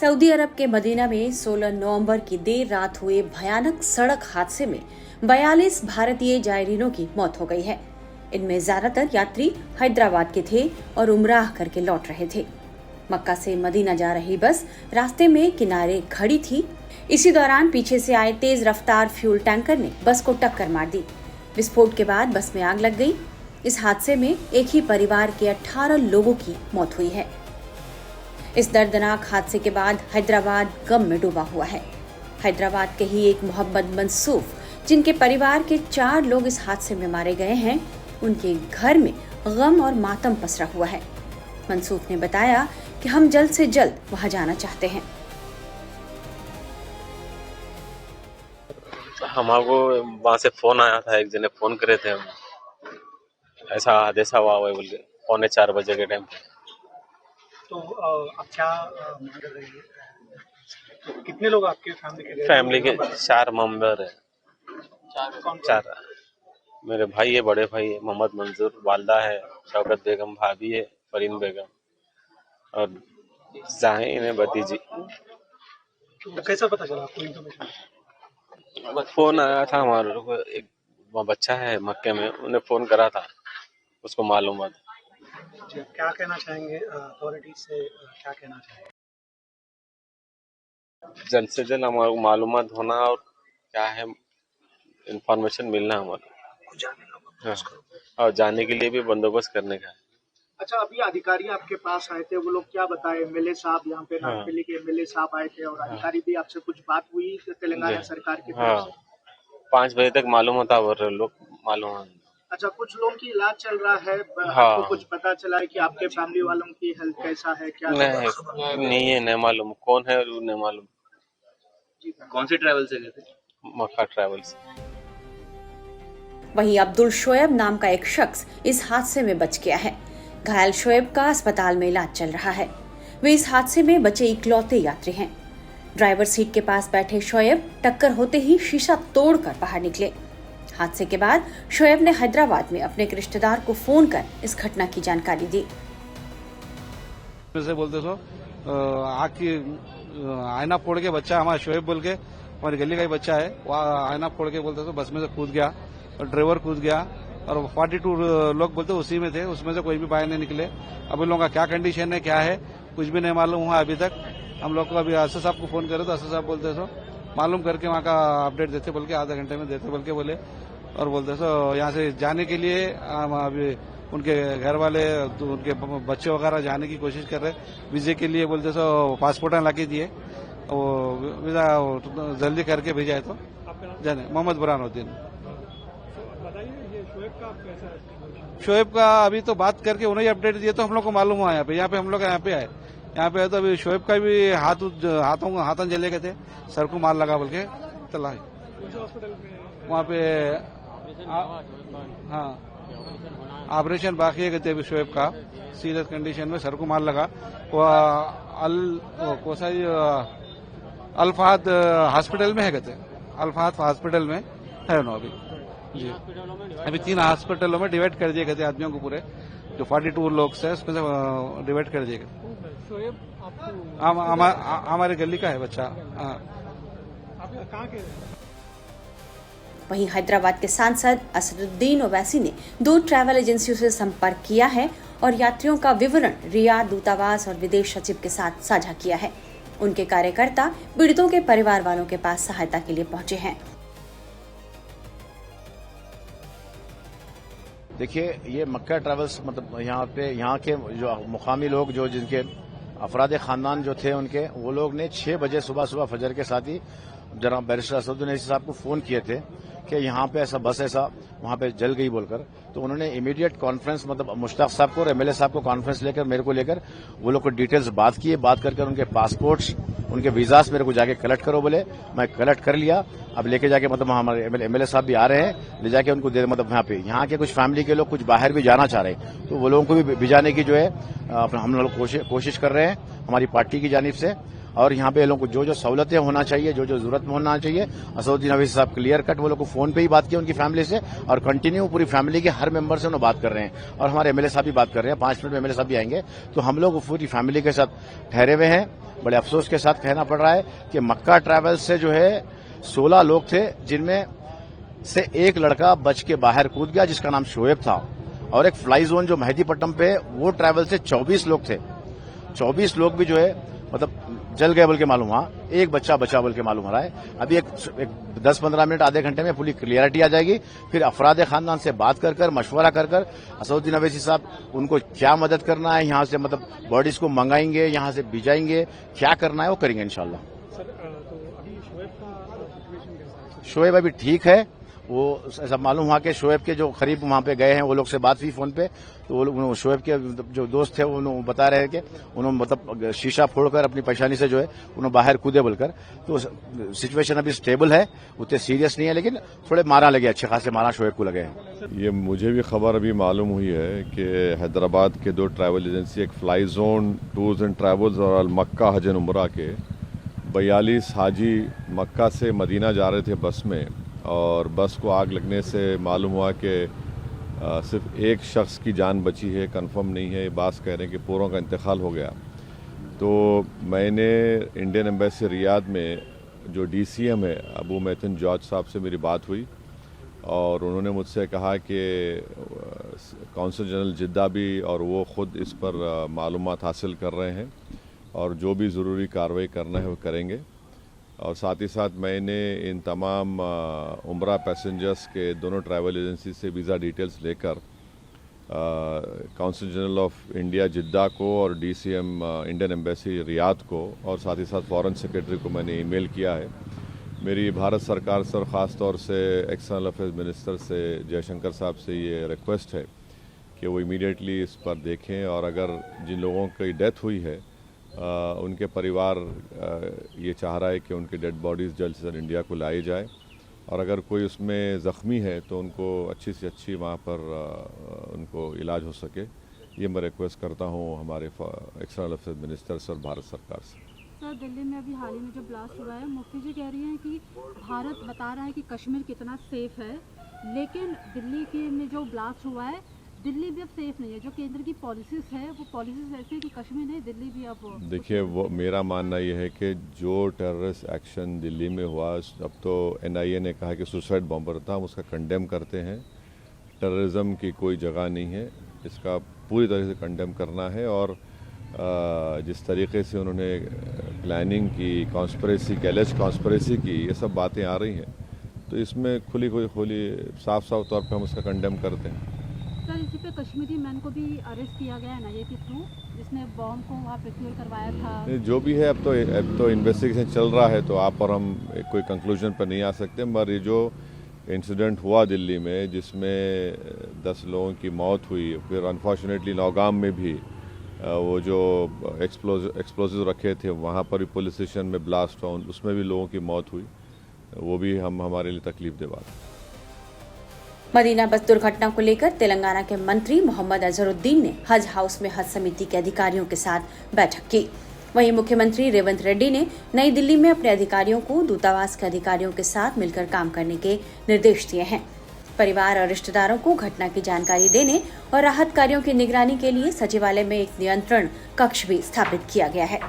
Saudi अरब के Medina में 16 नवंबर की देर रात हुए भयानक सड़क हादसे में 42 भारतीय जायरीनों की मौत हो गई है। इनमें ज्यादातर यात्री हैदराबाद के थे और उमराह करके लौट रहे थे। मक्का से मदीना जा रही बस रास्ते में किनारे खड़ी थी। इसी दौरान पीछे से आए तेज रफ्तार फ्यूल टैंकर ने बस को टक्कर मार दी। विस्फोट के बाद बस में आग लग गई। इस हादसे में एक ही परिवार के 18 लोगों की मौत हुई है। इस दर्दनाक हादसे के बाद हैदराबाद गम में डूबा हुआ है। हैदराबाद के ही एक मोहम्मद मंसूफ, जिनके परिवार के 4 लोग इस हादसे में मारे गए हैं, उनके घर में गम और मातम पसरा हुआ है। मंसूफ ने बताया कि हम जल्द से जल्द वहां जाना चाहते हैं। हमारे वहाँ से फोन आया था, एक जने फोन करे थे, ऐसा हादसा हुआ है बोल के 3:45 बजे के टाइम। तो अब क्या मांग रही है? तो कितने लोग आपके फैमिली के 4 मेंबर है। 4 मेरे भाई है, बड़े भाई है मोहम्मद मंजूर, वालदा है शौकत बेगम, भाभी है फरीन बेगम और जाहिन है भतीजी। तो कैसा पता चला आपको इन्फॉर्मेशन? फोन आया था हमारे को, एक बच्चा है मक्के में, उन्हें फोन करा था, उसको मालूम हुआ। क्या कहना चाहेंगे अथॉरिटी से, क्या कहना चाहेंगे? जल्द से जल्द हमारे को मालूमात होना और क्या है इंफॉर्मेशन मिलना हमारा। हाँ, और जाने के लिए भी बंदोबस्त करने का है। अच्छा, अभी अधिकारी आपके पास आए थे, वो लोग क्या बताए? एमएलए साहब यहाँ पे नागपल्ली के एमएलए साहब आए थे और अधिकारी भी आपसे कुछ बात हुई तेलंगाना सरकार की तरफ से? 5 बजे तक मालूम होता और लोग मालूम। अच्छा, कुछ लोगों की इलाज चल रहा है। हाँ। आपको कुछ पता चला है कि आपके फैमिली वालों की हेल्थ कैसा है? क्या नहीं है, नहीं मालूम कौन है, नहीं मालूम। कौन से ट्रैवल से गए थे? मक्का ट्रैवल्स। वहीं अब्दुल शोएब नाम का एक शख्स इस हादसे में बच गया है। घायल शोएब का अस्पताल में इलाज चल रहा है। वे इस हादसे में बचे इकलौते यात्री हैं। ड्राइवर सीट के पास बैठे शोएब टक्कर होते ही शीशा तोड़कर बाहर निकले। हादसे के बाद शोएब ने हैदराबाद में अपने एक रिश्तेदार को फोन कर इस घटना की जानकारी दी। से बोलते सो आँख की आईना फोड़ के बच्चा, हमारा शोएब बोल के हमारी गली का ही बच्चा है, वो आईना फोड़ के बोलते सो बस में से कूद गया और ड्राइवर कूद गया और 42 लोग बोलते उसी में थे, उसमें से कोई भी बाहर नहीं निकले। अब इन लोगों का क्या कंडीशन है, क्या है, कुछ भी नहीं मालूम हुआ अभी तक। हम लोग को अभी असर साहब को फोन करे तो असर साहब बोलते सो मालूम करके वहाँ का अपडेट देते बोल के, आधा घंटे में देते बोल के बोले। और बोलते सो यहाँ से जाने के लिए अभी उनके घर वाले, उनके बच्चे वगैरह जाने की कोशिश कर रहे। वीजे के लिए बोलते सो पासपोर्ट ला के दिए, वो वीजा जल्दी करके भेजा है तो जाने। मोहम्मद बुरहानुद्दीन। शोएब का अभी तो बात करके उन्हें अपडेट दिए तो हम लोग को मालूम हुआ। यहाँ पे हम लोग यहाँ पे आए तो अभी शोएब का भी हाथों जले गए थे, सर को मार लगा बोल के चला वहाँ पे। हाँ, ऑपरेशन बाकी है कहते अभी शोएब का, सीरियस कंडीशन में सर को मार लगा। वो अल्फाद हॉस्पिटल में है कहते, अल्फाद हॉस्पिटल में है ना अभी जी। अभी 3 हॉस्पिटलों में डिवाइड कर दिए गए आदमियों को, पूरे जो 42 लोग से उसमें से डिवाइड कर दिए गए। हमारे गली का है बच्चा। वहीं हैदराबाद के सांसद असदुद्दीन ओवैसी ने 2 ट्रैवल एजेंसियों से संपर्क किया है और यात्रियों का विवरण रियाद दूतावास और विदेश सचिव के साथ साझा किया है। उनके कार्यकर्ता पीड़ितों के परिवार वालों के पास सहायता के लिए पहुंचे हैं। देखिए, ये मक्का ट्रैवल्स मतलब यहाँ के जो मुकामी लोग, जो जिनके अफराद खानदान जो थे उनके, वो लोग ने 6 बजे सुबह फजर के साथ ही जनाब बैरिस्टर असदुद्दीन साहब को फोन किए थे कि यहाँ पे ऐसा बस ऐसा वहाँ पे जल गई बोलकर। तो उन्होंने इमीडिएट कॉन्फ्रेंस, मतलब मुश्ताक साहब को और एमएलए साहब को कॉन्फ्रेंस लेकर मेरे को लेकर वो लोग को डिटेल्स बात किए। बात करके उनके पासपोर्ट्स, उनके वीजास मेरे को जाके कलेक्ट करो बोले। मैं कलेक्ट कर लिया। अब लेके जाके मतलब हमारे एमएलए साहब भी आ रहे हैं, ले जाके उनको दे, मतलब यहाँ के कुछ फैमिली के लोग कुछ बाहर भी जाना चाह रहे हैं, तो वो लोगों को भी भिजाने की जो है हम लोग कोशिश कर रहे हैं हमारी पार्टी की जानिब से। और यहाँ पे ये लोगों को जो जो सहूलतें होना चाहिए, जो जो जरूरत में होना चाहिए, असदुद्दीन अवैसी साहब क्लियर कट वो लोग को फोन पे ही बात की उनकी फैमिली से, और कंटिन्यू पूरी फैमिली के हर मेंबर से उन्होंने बात कर रहे हैं। और हमारे एमएलए साहब भी बात कर रहे हैं, 5 मिनट में एमएलए साहब भी आएंगे। तो हम लोग पूरी फैमिली के साथ ठहरे हुए हैं। बड़े अफसोस के साथ कहना पड़ रहा है कि मक्का ट्रैवल्स से जो है 16 लोग थे, जिनमें से एक लड़का बच के बाहर कूद गया जिसका नाम शोएब था, और एक फ्लाई जोन जो मेहदीपट्टनम पे वो ट्रैवल से 24 लोग थे। 24 लोग भी जो है मतलब जल गए बोल के मालूम हुआ, एक बच्चा बचा बोल के मालूम हो रहा है। अभी एक 10-15 मिनट आधे घंटे में पूरी क्लियरिटी आ जाएगी। फिर अफराद खानदान से बात कर कर मशवरा कर कर असदुद्दीन अवैसी साहब उनको क्या मदद करना है, यहाँ से मतलब बॉडीज को मंगाएंगे, यहाँ से भिजाएंगे, क्या करना है वो करेंगे इंशाल्लाह। शोएब अभी ठीक है, वो ऐसा मालूम हुआ कि शोएब के जो करीब वहां पे गए हैं वो लोग से बात हुई फोन पे, तो वो लोग शोएब के जो दोस्त थे उन्होंने बता रहे हैं कि उन्होंने मतलब शीशा फोड़कर अपनी परेशानी से जो है उन्होंने बाहर कूदे बोलकर। तो सिचुएशन अभी स्टेबल है, उतने सीरियस नहीं है, लेकिन थोड़े मारा लगे, अच्छे खासे मारा शोएब को लगे हैं। ये मुझे भी खबर अभी मालूम हुई है कि हैदराबाद के 2 ट्रैवल एजेंसी, एक fly zone tours and travels और अल मक्का हज एंड उमरा के 42 हाजी मक्का से मदीना जा रहे थे बस में, और बस को आग लगने से मालूम हुआ कि सिर्फ एक शख्स की जान बची है, कंफर्म नहीं है। ये बात कह रहे हैं कि पूरों का इंतकाल हो गया। तो मैंने इंडियन एम्बेसी रियाद में जो डीसीएम है अबू मैथन जॉर्ज साहब से मेरी बात हुई, और उन्होंने मुझसे कहा कि कौंसल जनरल जिद्दा भी और वो ख़ुद इस पर मालूमात हासिल कर रहे हैं, और जो भी ज़रूरी कार्रवाई करना है वो करेंगे। और साथ ही साथ मैंने इन तमाम उम्रा पैसेंजर्स के दोनों ट्रैवल एजेंसी से वीज़ा डिटेल्स लेकर कौंसल जनरल ऑफ इंडिया जिद्दा को और डीसीएम इंडियन एम्बेसी रियाद को और साथ ही साथ फॉरेन सेक्रेटरी को मैंने ईमेल किया है। मेरी भारत सरकार से और ख़ास तौर से एक्सटर्नल अफेयर्स मिनिस्टर से जयशंकर साहब से ये रिक्वेस्ट है कि वो इमीडिएटली इस पर देखें, और अगर जिन लोगों की डेथ हुई है उनके परिवार ये चाह रहा है कि उनकी डेड बॉडीज़ जल्द से जल्द इंडिया को लाई जाए, और अगर कोई उसमें ज़ख्मी है तो उनको अच्छी से अच्छी वहाँ पर उनको इलाज हो सके। ये मैं रिक्वेस्ट करता हूँ हमारे एक्सटर्नल अफेयर्स मिनिस्टर से और भारत सरकार से। सर, दिल्ली में अभी हाल ही में जो ब्लास्ट हुआ है, मुफ्ती जी कह रही हैं कि भारत बता रहा है कि कश्मीर कितना सेफ है, लेकिन दिल्ली के में जो ब्लास्ट हुआ है दिल्ली भी अब सेफ नहीं है। जो केंद्र की पॉलिसीज है वो पॉलिसीज ऐसी है कि कश्मीर नहीं, दिल्ली भी अब देखिए, वो मेरा मानना ये है कि जो टेररिस्ट एक्शन दिल्ली में हुआ, अब तो एनआईए ने कहा कि सुसाइड बॉम्बर था, हम उसका कंडेम करते हैं। टेररिज्म की कोई जगह नहीं है, इसका पूरी तरह से कंडेम करना है। और जिस तरीके से उन्होंने प्लानिंग की, कॉन्स्पिरेसी की, एलिज कॉन्स्पिरेसी की, ये सब बातें आ रही हैं, तो इसमें खुली साफ तौर पर हम उसका कंडेम करते हैं। सर, इसी पे कश्मीरी मैन को भी अरेस्ट किया गया है एनआईए के थ्रू, जिसने बॉम्ब को वहाँ प्रोक्योर करवाया था। जो भी है, अब तो इन्वेस्टिगेशन चल रहा है, तो आप और हम कोई कंक्लूजन पर नहीं आ सकते। मगर ये जो इंसिडेंट हुआ दिल्ली में जिसमें 10 लोगों की मौत हुई, फिर अनफॉर्चुनेटली नौगाम में भी वो जो एक्सप्लोजिव रखे थे वहाँ पर भी पुलिस स्टेशन में ब्लास्ट हुआ, उसमें भी लोगों की मौत हुई, वो भी हमारे लिए तकलीफ दे बात। मदीना बस दुर्घटना को लेकर तेलंगाना के मंत्री मोहम्मद अजहरुद्दीन ने हज हाउस में हज समिति के अधिकारियों के साथ बैठक की। वहीं मुख्यमंत्री रेवंत रेड्डी ने नई दिल्ली में अपने अधिकारियों को दूतावास के अधिकारियों के साथ मिलकर काम करने के निर्देश दिए हैं। परिवार और रिश्तेदारों को घटना की जानकारी देने और राहत कार्यों की निगरानी के लिए सचिवालय में एक नियंत्रण कक्ष भी स्थापित किया गया है।